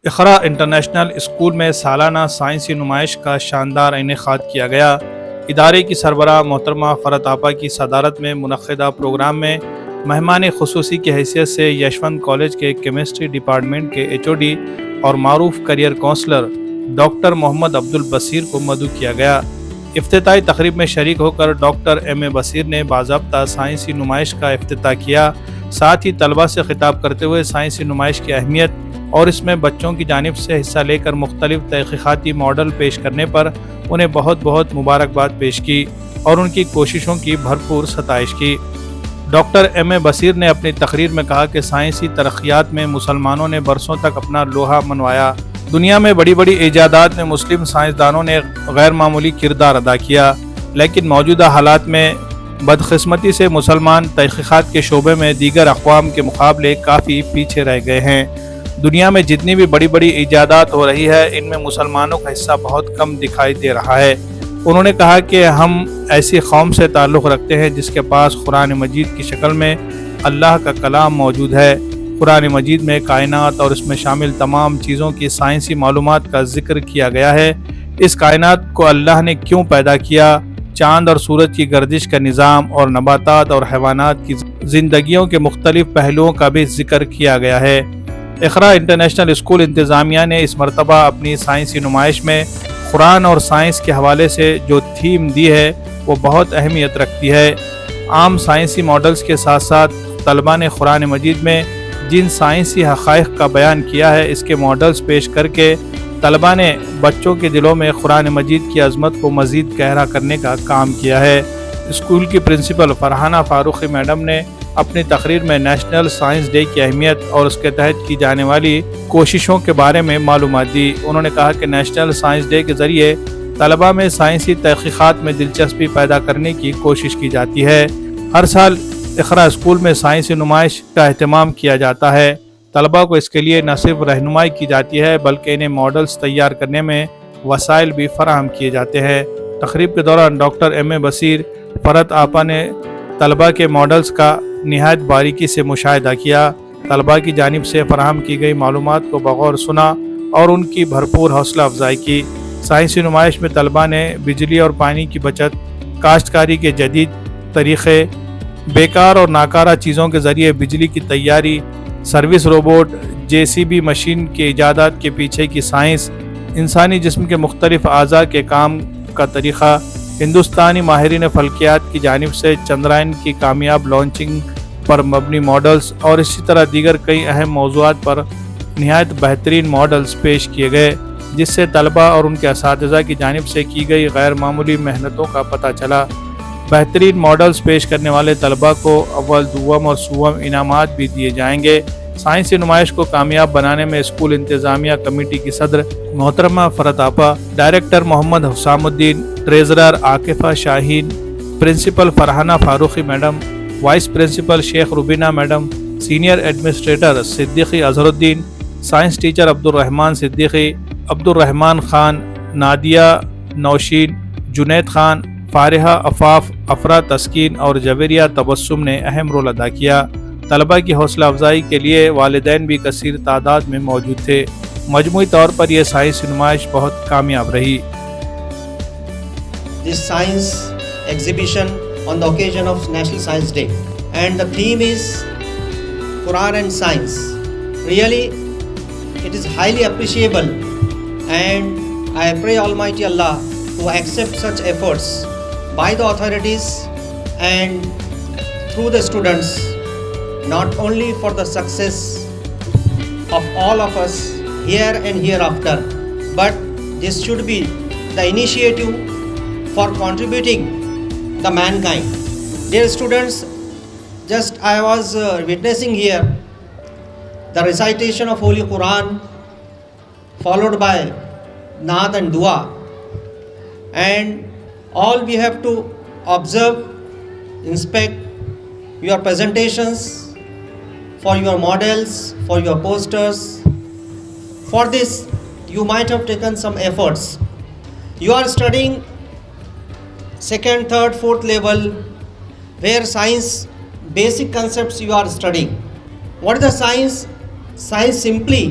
اقرا international school میں سالانہ سائنسی نمائش کا شاندار انعقاد کیا گیا۔ ادارے کی سربراہ محترمہ فرحت آپا کی صدارت میں منعقدہ پروگرام میں مہمان خصوصی کی حیثیت سے یشونت کالج کے کیمسٹری ڈپارٹمنٹ کے HOD اور معروف کیریئر کونسلر ڈاکٹر محمد عبدالبصیر کو مدعو کیا گیا۔ افتتاحی تقریب میں شریک ہو کر ڈاکٹر M.A. بصیر نے باضابطہ سائنسی نمائش کا افتتاح کیا۔ ساتھ ہی طلباء سے خطاب کرتے ہوئے سائنسی نمائش کی اہمیت اور اس میں بچوں کی جانب سے حصہ لے کر مختلف تحقیقاتی ماڈل پیش کرنے پر انہیں بہت بہت مبارکباد پیش کی اور ان کی کوششوں کی بھرپور ستائش کی۔ Doctor M.A. بصیر نے اپنی تقریر میں کہا کہ سائنسی ترقیات میں مسلمانوں نے برسوں تک اپنا لوہا منوایا۔ دنیا میں بڑی بڑی ایجادات میں مسلم سائنسدانوں نے غیر معمولی کردار ادا کیا، لیکن موجودہ حالات میں بدقسمتی سے مسلمان تحقیقات کے شعبے میں دیگر اقوام کے مقابلے کافی پیچھے رہ گئے ہیں۔ دنیا میں جتنی بھی بڑی بڑی ایجادات ہو رہی ہے، ان میں مسلمانوں کا حصہ بہت کم دکھائی دے رہا ہے۔ انہوں نے کہا کہ ہم ایسی قوم سے تعلق رکھتے ہیں جس کے پاس قرآن مجید کی شکل میں اللہ کا کلام موجود ہے۔ قرآن مجید میں کائنات اور اس میں شامل تمام چیزوں کی سائنسی معلومات کا ذکر کیا گیا ہے۔ اس کائنات کو اللہ نے کیوں پیدا کیا، چاند اور سورج کی گردش کا نظام اور نباتات اور حیوانات کی زندگیوں کے مختلف پہلوؤں کا بھی ذکر کیا گیا ہے۔ اقرا انٹرنیشنل اسکول انتظامیہ نے اس مرتبہ اپنی سائنسی نمائش میں قرآن اور سائنس کے حوالے سے جو تھیم دی ہے وہ بہت اہمیت رکھتی ہے۔ عام سائنسی ماڈلز کے ساتھ ساتھ طلباء نے قرآن مجید میں جن سائنسی حقائق کا بیان کیا ہے، اس کے ماڈلز پیش کر کے طلباء نے بچوں کے دلوں میں قرآن مجید کی عظمت کو مزید گہرا کرنے کا کام کیا ہے۔ اسکول کی پرنسپل فرحانہ فاروقی میڈم نے اپنی تقریر میں نیشنل سائنس ڈے کی اہمیت اور اس کے تحت کی جانے والی کوششوں کے بارے میں معلومات دی۔ انہوں نے کہا کہ نیشنل سائنس ڈے کے ذریعے طلباء میں سائنسی تحقیقات میں دلچسپی پیدا کرنے کی کوشش کی جاتی ہے۔ ہر سال اقرا اسکول میں سائنسی نمائش کا اہتمام کیا جاتا ہے۔ طلباء کو اس کے لیے نہ صرف رہنمائی کی جاتی ہے بلکہ انہیں ماڈلز تیار کرنے میں وسائل بھی فراہم کیے جاتے ہیں۔ تقریب کے دوران ڈاکٹر M.A. بصیر فرحت آپا نے طلباء کے ماڈلز کا نہایت باریکی سے مشاہدہ کیا، طلباء کی جانب سے فراہم کی گئی معلومات کو بغور سنا اور ان کی بھرپور حوصلہ افزائی کی۔ سائنسی نمائش میں طلباء نے بجلی اور پانی کی بچت، کاشتکاری کے جدید طریقے، بیکار اور ناکارہ چیزوں کے ذریعے بجلی کی تیاری، سروس روبوٹ، JCB مشین کے ایجادات کے پیچھے کی سائنس، انسانی جسم کے مختلف اعضاء کے کام کا طریقہ، ہندوستانی ماہرین فلکیات کی جانب سے چندرائن کی کامیاب لانچنگ پر مبنی ماڈلز اور اسی طرح دیگر کئی اہم موضوعات پر نہایت بہترین ماڈلز پیش کیے گئے، جس سے طلباء اور ان کے اساتذہ کی جانب سے کی گئی غیر معمولی محنتوں کا پتہ چلا۔ بہترین ماڈلز پیش کرنے والے طلباء کو اول، دوم اور سوم انعامات بھی دیے جائیں گے۔ سائنسی نمائش کو کامیاب بنانے میں اسکول انتظامیہ کمیٹی کی صدر محترمہ فرحت آپا، director Mohammed Husamuddin, treasurer Akifa Shaheen, principal Farhana Farooqui madam, vice principal Shaikh Rubina madam, senior administrator Siddiqui Azharuddin, science teacher Abdurrahman Siddiqui, Abdurrahman Khan, Nadia Nausheen, Junaid Khan, Fariha Afaf, Afra Taskeen اور جویریہ تبسم نے اہم رول ادا کیا۔ طلباء کی حوصلہ افزائی کے لیے والدین بھی کثیر تعداد میں موجود تھے۔ مجموعی طور پر یہ سائنسی نمائش بہت کامیاب رہی۔ This science exhibition on the occasion of National Science Day, and the theme is Quran and Science. Really, it is highly appreciable, and I pray Almighty Allah to accept such efforts by the authorities and through the students, not only for the success of all of us here and hereafter, but this should be the initiative for contributing the mankind. Dear students, just I was witnessing here the recitation of Holy Quran followed by Naat and Dua, and all we have to observe, inspect your presentations, for your models, for your posters. For this, you might have taken some efforts. You are studying second, third, fourth level, where science, basic concepts you are studying. What is the science? Science simply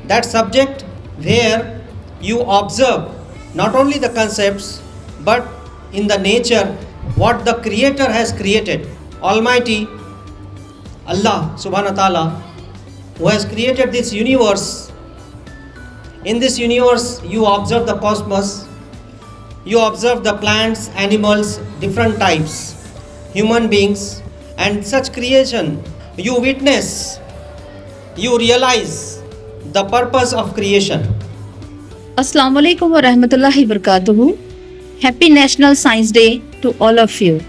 that subject where you observe not only the concepts but in the nature what the creator has created. Almighty Allah subhanahu wa ta'ala, who has created this universe. In this universe you observe the cosmos, you observe the plants, animals, different types, human beings, and such creation you witness, you realize the purpose of creation. Assalamu alaikum wa rahmatullahi wa barakatuhu. Happy National Science Day to all of you.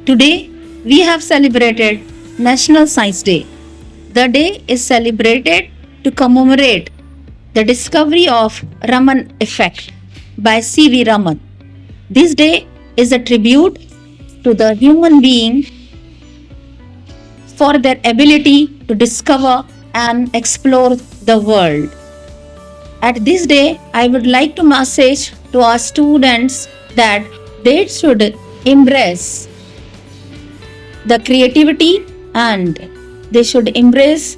Today we have celebrated National Science Day. The day is celebrated to commemorate the discovery of Raman effect by C.V. Raman. This day is a tribute to the human being for their ability to discover and explore the world. At this day, I would like to message to our students that they should embrace the creativity and they should embrace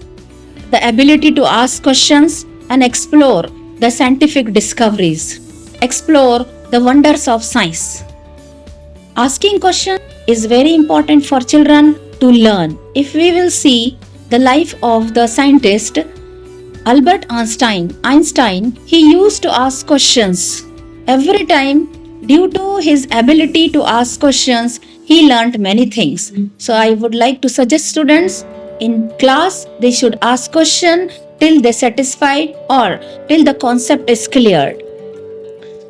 the ability to ask questions and explore the scientific discoveries, explore the wonders of science. Asking questions is very important for children to learn. If we will see the life of the scientist Albert Einstein, he used to ask questions. Every time, due to his ability to ask questions, he learned many things. So I would like to suggest students in class, they should ask questions till they satisfied or till the concept is cleared.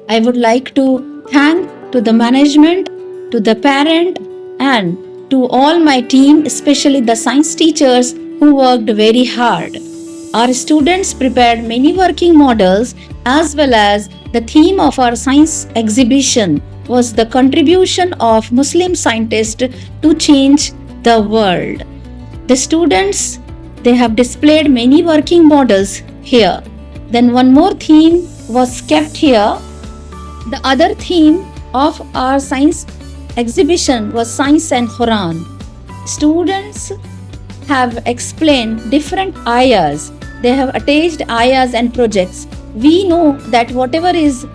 I would like to thank to the management, to the parent and to all my team, especially the science teachers who worked very hard. Our students prepared many working models as well as the theme of our science exhibition was the contribution of Muslim scientists to change the world. The students, they have displayed many working models here. Then one more theme was kept here. The other theme of our science exhibition was Science and Quran. Students have explained different ayahs. They have attached ayahs and projects. We know that whatever is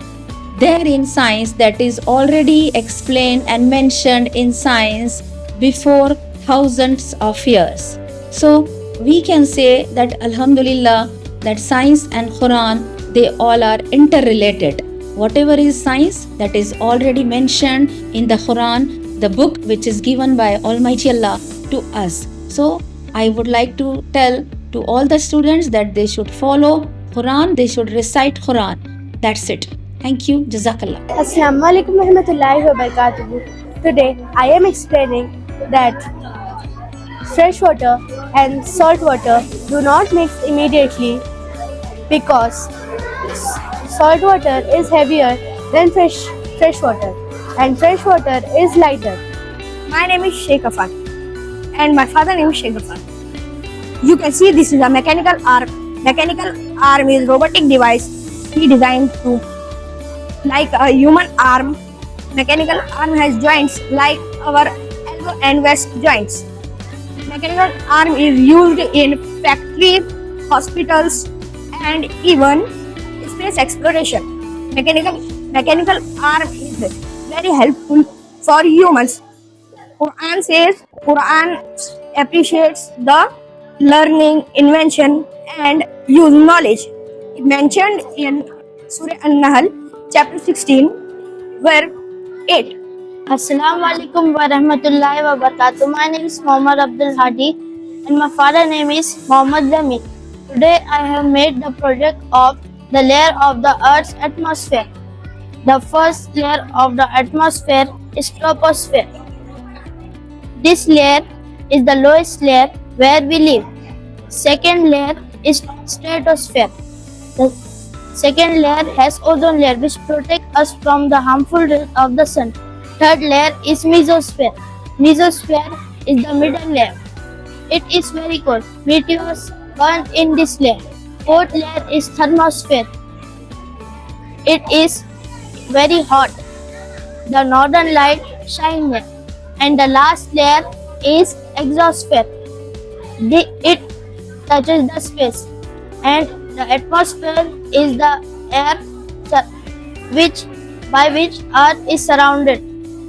there in science that is already explained and mentioned in science before thousands of years. So we can say that Alhamdulillah that science and Quran, they all are interrelated. Whatever is science that is already mentioned in the Quran, the book which is given by Almighty Allah to us. So I would like to tell to all the students that they should follow Quran, they should recite Quran. That's it. Thank you. Jazakallah. Assalamu alaikum warahmatullahi wabarakatuh. Today I am explaining that fresh water and salt water do not mix immediately because salt water is heavier than fresh water and fresh water is lighter. My name is Sheikh Afan and my father name is Sheikh Afan. You can see this is a mechanical arm. Mechanical arm is robotic device he designed to like a human arm. Mechanical arm has joints like our elbow and wrist joints. Mechanical arm is used in factories, hospitals and even space exploration. Mechanical arm is very helpful for humans. Quran appreciates the learning, invention and use knowledge. It mentioned in Surah An-Nahl, chapter 16, verse 8. Assalamu alaikum warahmatullahi wabarakatuh. My name is Muhammad Abdul Hadi and my father name is Muhammad Zami. Today I have made the project of the layer of the Earth's atmosphere. The first layer of the atmosphere is troposphere. This layer is the lowest layer where we live. Second layer is stratosphere. The second layer has ozone layer which protects us from the harmful rays of the sun. Third layer is mesosphere. Mesosphere is the middle layer. It is very cold. Meteors burn in this layer. Fourth layer is thermosphere. It is very hot. The northern light shines there. And the last layer is exosphere. It touches the space and The atmosphere is the air by which Earth is surrounded.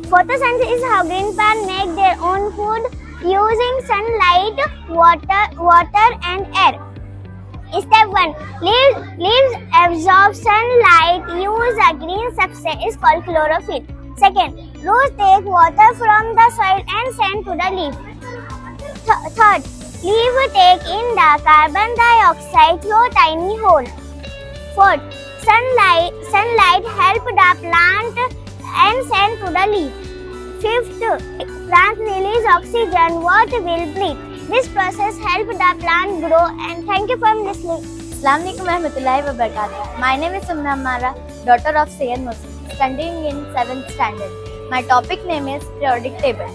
Photosynthesis is how green plants make their own food using sunlight, water and air. Step 1. Leaves absorb sunlight, use a green substance is called chlorophyll. Second, roots take water from the soil and send to the leaf. Third, leaf take in the carbon dioxide through tiny hole. Fourth, sunlight help the plant and send to the leaf. Fifth, plant release oxygen what will breathe. This process help the plant grow and thank you for listening. Assalamu alaikum warahmatullahi wabarakatuh. My name is Sumna Amara, daughter of Sayyid Muslim, studying in 7th standard. My topic name is periodic table.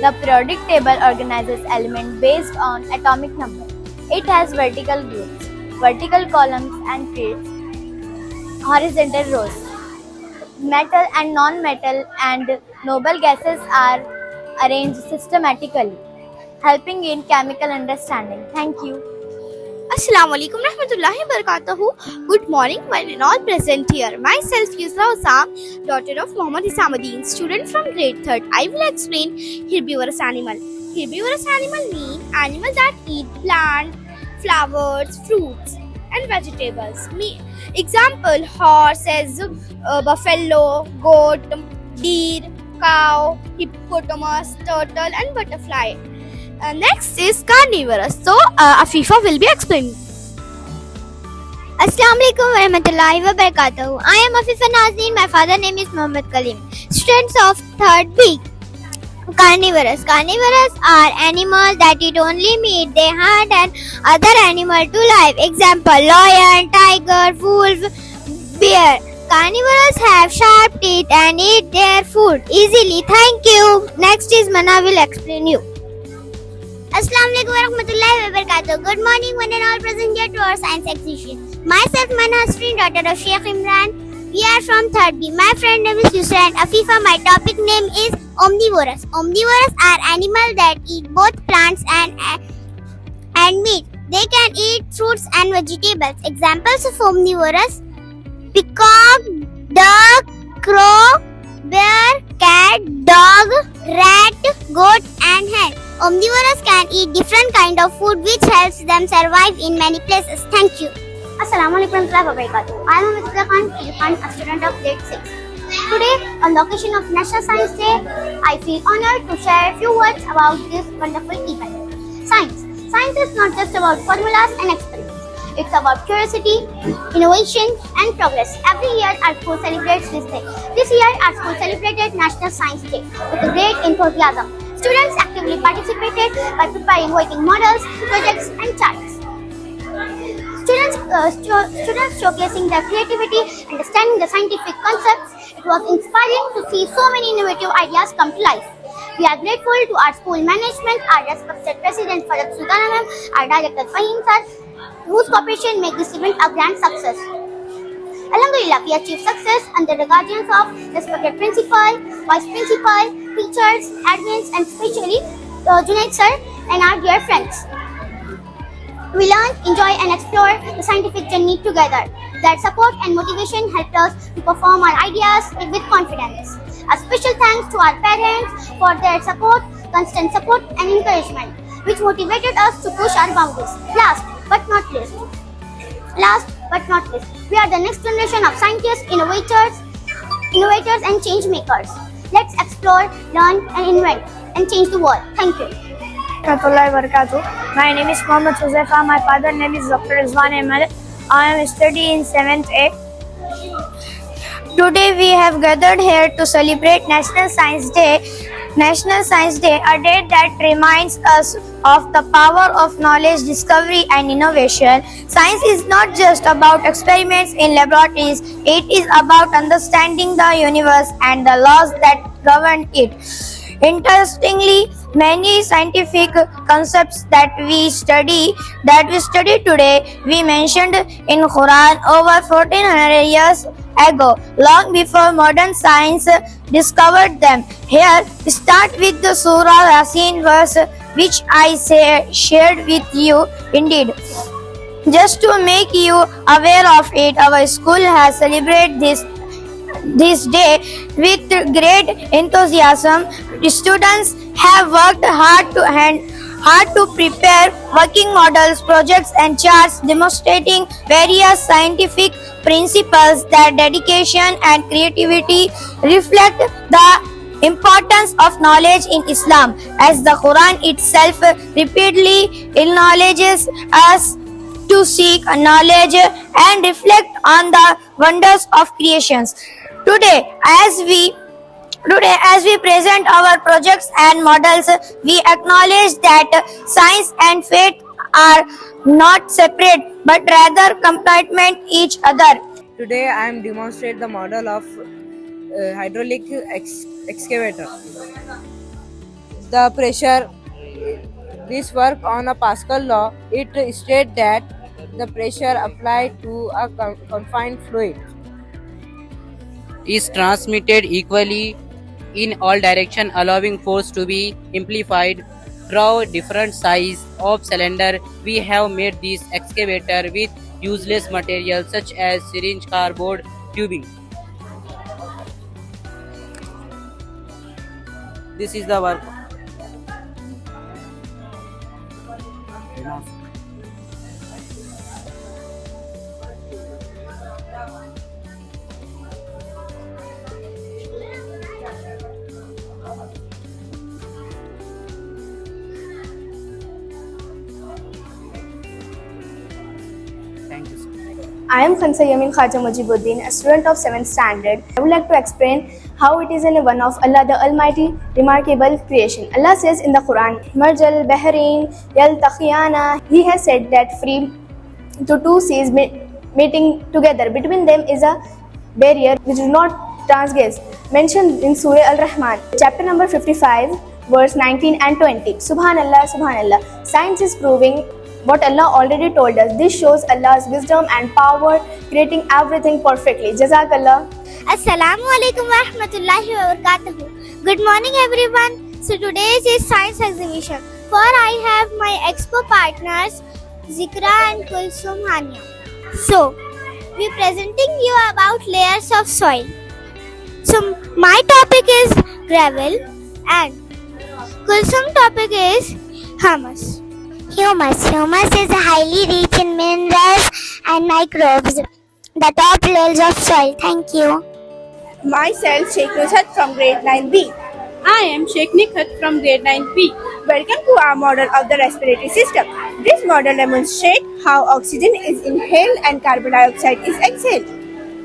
The periodic table organizes elements based on atomic number. It has vertical groups, vertical columns and trees, horizontal rows. Metal and non-metal and noble gases are arranged systematically, helping in chemical understanding. Thank you. Assalamu alaikum rahmatullahi wabarakatuh. Good morning, one and all present here. Myself Yusra Osam, daughter of Muhammad Hisamuddin, student from grade 3rd. I will explain herbivorous animal. Herbivorous animal mean animals that eat plants, flowers, fruits and vegetables. Example, horse as buffalo, goat, deer, cow, hippopotamus, turtle and butterfly. Next is carnivorous. So, Afifa will be explaining. Assalamu alaikum warahmatullahi wabarakatuh. I am Afifa Nazreen. My father name is Muhammad Kalim. Students of 3rd B. Carnivorous. Carnivorous are animals that eat only meat. They hunt and other animals to life. Example, lion, tiger, wolf, bear. Carnivores have sharp teeth and eat their food easily. Thank you. Next is Mana will explain you. Assalamu alaikum warahmatullahi wabarakatuh. Good morning, one and all present here to our science exhibition. Myself, Manasreen, daughter of Sheikh Imran. We are from 3rd B. My friend name is Yusra and Afifa. My topic name is omnivorous. Omnivorous are animals that eat both plants and meat. They can eat fruits and vegetables. Examples of omnivorous: peacock, duck, crow, bear, cat, dog, rat, goat and hen. Omnivorous can eat different kind of food which helps them survive in many places. Thank you. Assalamu alaikum warahmatullahi wabarakatuh. I am Mr. Khan, a student of grade 6. Today, on the occasion of National Science Day, I feel honored to share a few words about this wonderful event. Science. Science is not just about formulas and experiments. It's about curiosity, innovation and progress. Every year our school celebrates this day. This year our school celebrated National Science Day with a great enthusiasm. Students actively participated by preparing working models, projects and charts. Students showcasing their creativity, understanding the scientific concepts. It was inspiring to see so many innovative ideas come to life. We are grateful to our school management, our respected President Farad Sultana ma'am, our Director Fahim sir, whose cooperation makes this event a grand success. Alhamdulillah, we achieved success under the guardians of respected principal, vice principal, teachers, admins and especially Junaid sir and our dear friends. We learn, enjoy and explore the scientific journey together. Their support and motivation helped us to perform our ideas with confidence. A special thanks to our parents for their support, constant support and encouragement, which motivated us to push our boundaries. Last but not least, we are the next generation of scientists, innovators and change makers. Let's explore, learn and invent and change the world. Thank you. My name is Muhammad Huzaifa. My father name is Dr. Rizwan Ahmed. I am studying in 7th A. Today we have gathered here to celebrate National Science Day. National Science Day, a day that reminds us of the power of knowledge, discovery and innovation. Science is not just about experiments in laboratories. It is about understanding the universe and the laws that govern it. Interestingly, many scientific concepts that we study today, we mentioned in Quran over 1400 years ago, long before modern science discovered them. Here, start with the Surah Yasin verse, which I shared with you. Indeed, Just to make you aware of it, our school has celebrated this day with great enthusiasm. The students have worked hard to prepare working models, projects, and charts demonstrating various scientific principles. That dedication and creativity reflect the importance of knowledge in Islam, as the Quran itself repeatedly acknowledges us to seek knowledge and reflect on the wonders of creations. Today, as we present our projects and models, we acknowledge that science and faith are not separate but rather complement each other. Today I am demonstrate the model of hydraulic excavator. The pressure, this work on a Pascal law, it states that the pressure applied to a confined fluid is transmitted equally in all directions, allowing force to be amplified through different size of cylinder. We have made this excavator with useless materials such as syringe, cardboard, tubing. This is the work. Thank you, sir. I am Khansa Yamin Khaja Mujibuddin, a student of 7th standard. I would like to explain how it is in one of Allah the Almighty remarkable creation. Allah says in the Quran, Marjal Bahrain Yaltaqiyana. He has said that free to two seas meeting together. Between them is a barrier which do not transgress. Mentioned in Surah Al-Rahman, chapter number 55, verse 19 and 20. Subhanallah, Subhanallah. Science is proving what Allah already told us. This shows Allah's wisdom and power, creating everything perfectly. Jazakallah. Assalamu alaikum wa rahmatullahi wa barakatuhu. Good morning everyone. So today's is science exhibition. For I have my expo partners Zikra and Kulsum Hania. So we presenting you about layers of soil. So my topic is gravel and Kulsum topic is humus. Humus is highly rich in minerals and microbes, the top layers of soil. Thank you. Myself, Sheikh Nushat from grade 9B. I am Sheikh Nikhat from grade 9B. Welcome to our model of the respiratory system. This model demonstrates how oxygen is inhaled and carbon dioxide is exhaled.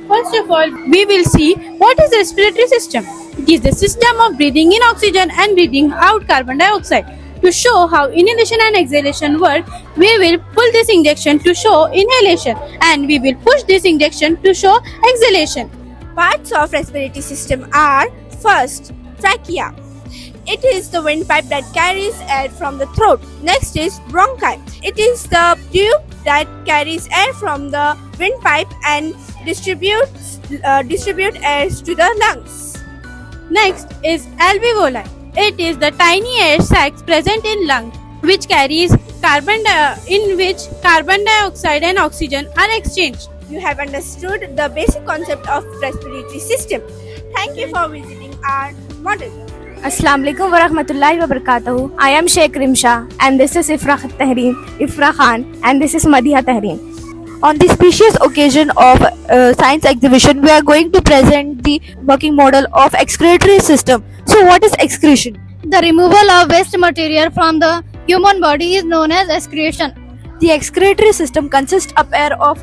First of all, we will see what is the respiratory system. It is the system of breathing in oxygen and breathing out carbon dioxide. To show how inhalation and exhalation work, we will pull this injection to show inhalation and we will push this injection to show exhalation. Parts of respiratory system are: first, trachea. It is the windpipe that carries air from the throat. Next is bronchi. It is the tube that carries air from the windpipe and distributes air to the lungs. Next is alveoli. It is the tiny air sacs present in lung which carries in which carbon dioxide and oxygen are exchanged. You have understood the basic concept of respiratory system. Thank you for visiting our model. Assalamu alaikum wa rahmatullahi wa barakatuhu. I am Sheikh Rimsha and this is Ifra Khan and this is Madiha Tahreem. On this specious occasion of science exhibition, we are going to present the working model of excretory system. So what is excretion? The removal of waste material from the human body is known as excretion. The excretory system consists of pair of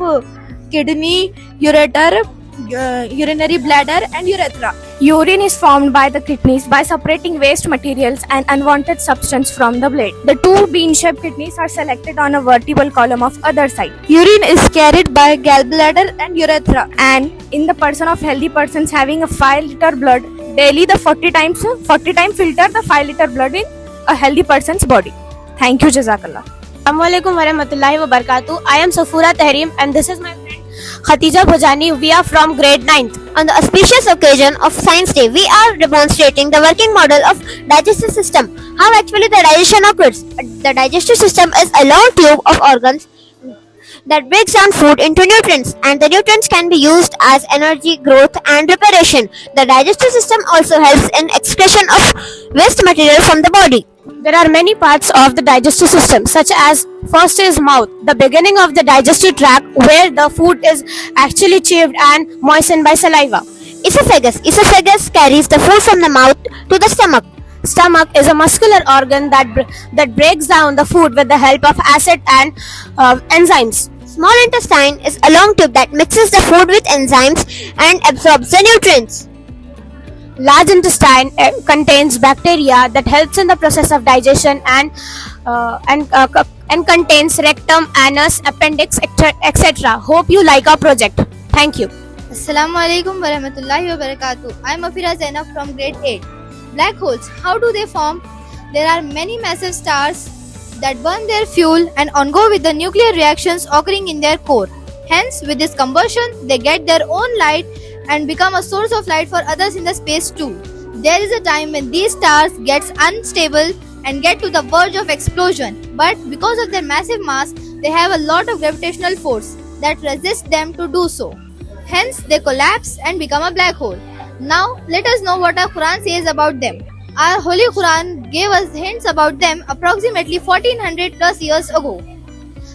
kidney, ureter, urinary bladder and urethra. Urine is formed by the kidneys by separating waste materials and unwanted substance from the blood. The two bean-shaped kidneys are selected on a vertical column of other side. Urine is carried by gallbladder and urethra. And in the person of healthy persons having a 5 liter blood, daily the 40 times filter the 5 liter blood in a healthy person's body. Thank you, Jazakallah. Assalamualaikum warahmatullahi wabarakatuh. I am Safura Tahreem and this is my friend Khatija Bhojani. We are from grade 9th. On the auspicious occasion of Science Day, we are demonstrating the working model of digestive system. How actually the digestion occurs. The digestive system is a long tube of organs that breaks down food into nutrients, and the nutrients can be used as energy, growth, and reparation. The digestive system also helps in excretion of waste material from the body. There are many parts of the digestive system, such as first is mouth, the beginning of the digestive tract where the food is actually chewed and moistened by saliva. Esophagus carries the food from the mouth to the stomach. Stomach is a muscular organ that breaks down the food with the help of acid and enzymes. Small intestine is a long tube that mixes the food with enzymes and absorbs the nutrients. Large intestine contains bacteria that helps in the process of digestion and contains rectum, anus, appendix, etc. Hope you like our project. Thank you. Assalamu alaikum warahmatullahi wabarakatuh. I am Afira Zainab from grade 8. Black holes, how do they form? There are many massive stars that burn their fuel and undergo with the nuclear reactions occurring in their core. Hence, with this combustion, they get their own light and become a source of light for others in the space too. There is a time when these stars gets unstable and get to the verge of explosion, but because of their massive mass, they have a lot of gravitational force that resists them to do so. Hence, they collapse and become a black hole. Now, let us know what our Quran says about them. Our Holy Quran gave us hints about them approximately 1400 plus years ago.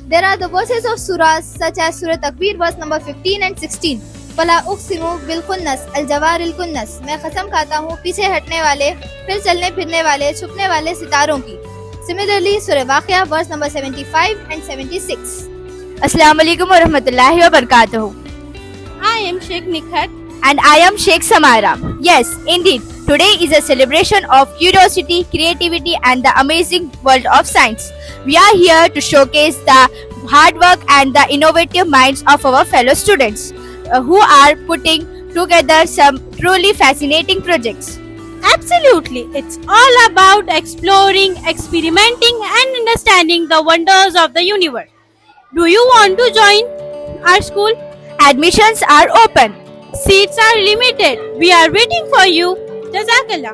There are the verses of surahs such as Surah Takbir verse number 15 and 16. فَلَا أُقْسِمُ بِالْخُنَّسِ الْجَوَارِ الْكُنَّسِ میں قسم کھاتا ہوں پیچھے ہٹنے والے پھر چلنے پھرنے والے چھپنے والے ستاروں کی. Similarly, Surah Waqiah verse number 75 and 76. Assalamu alaikum wa rahmatullahi wa barakatuh. I am Sheikh Nikhat. And I am Sheikh Samara. Yes, indeed. Today is a celebration of curiosity, creativity, and the amazing world of science. We are here to showcase the hard work and the innovative minds of our fellow students who are putting together some truly fascinating projects. Absolutely. It's all about exploring, experimenting, and understanding the wonders of the universe. Do you want to join our school? Admissions are open. Seats are limited. We are waiting for you. Jazakallah.